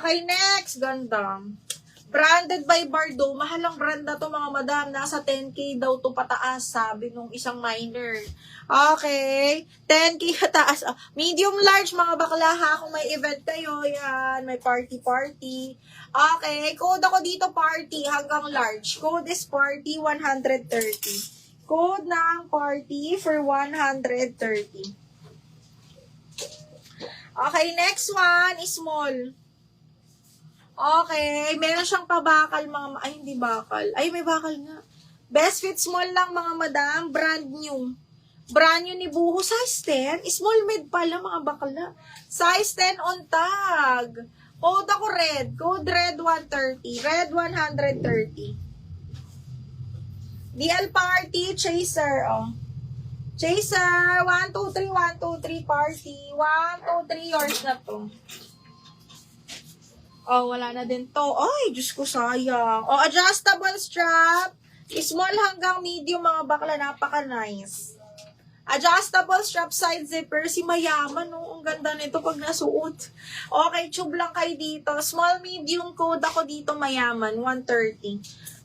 Okay, next. Ganda. Branded by Bardot. Mahalang brand na to mga madam. Nasa 10K daw to pataas, sabi nung isang miner. Okay. 10K pataas. Medium large mga bakla ha. Kung may event kayo, yan. May party. Okay. Code ako dito party hanggang large. Code is party 130. Code ng party for 130. Okay, next one is small. Okay, meron siyang pabakal mga, ay hindi bakal. Ay may bakal nga. Best fit small lang mga madam, brand new. Brand new ni Buho, size 10. Small mid pala mga bakla. Size 10 on tag. Code ako red. Code red 130. Red 130. DL party, chaser, oh. Chaser, 1, 2, 3, 1, 2, 3, party. 1, 2, 3, yours na to. Oh, wala na din to. Ay, Diyos ko, sayang. Oh, adjustable strap. Small hanggang medium, mga bakla. Napaka-nice. Adjustable strap side zipper. Si mayaman, oh. Ang ganda nito pag nasuot. Okay, tube lang kayo dito. Small, medium code ako dito, mayaman. 130.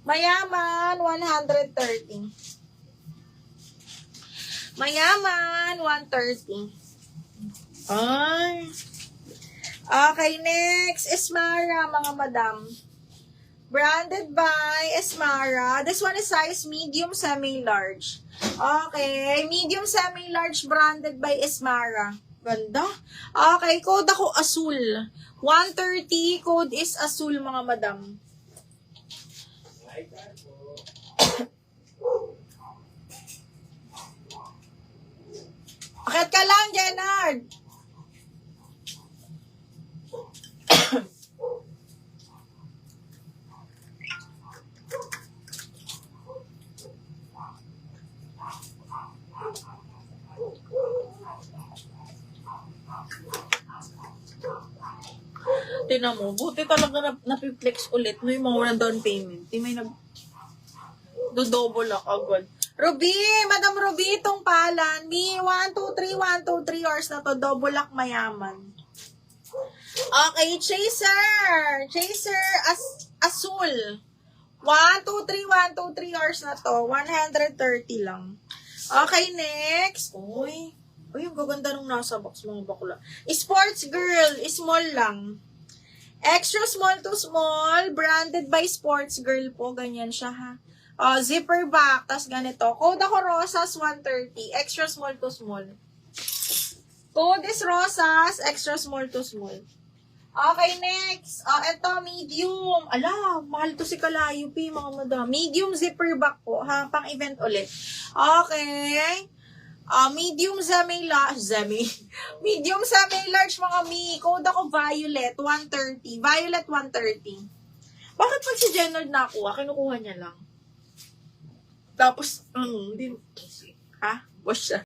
Mayaman, 130. Mayaman, 130. Ay. Okay, next, Esmara, mga madam. Branded by Esmara. This one is size medium, semi-large. Okay, medium, semi-large, branded by Esmara. Ganda. Okay, code ako asul. 130, code is asul, mga madam. Akit ka lang, Jenard. Tinan mo, buti talaga napiplex ulit no yung mga walang down payment. Di may do-double agad. Ruby, Madam Ruby, itong palan. Mi, 1, 2, 3, 1, 2, 3 hours na to. Double lock mayaman. Okay, chaser. Chaser, asul. 1, 2, 3, 1, 2, 3 hours na to. 130 lang. Okay, next. Uy, ang gaganda nung nasa box mga bakla. Sports girl, small lang. Extra small to small, branded by Sports Girl po, ganyan siya ha. Zipper back, tas ganito. Code ako Rosas 130, extra small to small. Code is Rosas, extra small to small. Okay, next. Ito, medium. Ala, mahal to si Kalayo, mga madam. Medium zipper back po, ha, pang event ulit. Okay. Medium medium semi-large mga mi. Code ako Violet 130. Violet 130. Bakit pag si Jenard nakuha, kinukuha niya lang? Tapos, ha? Wash siya.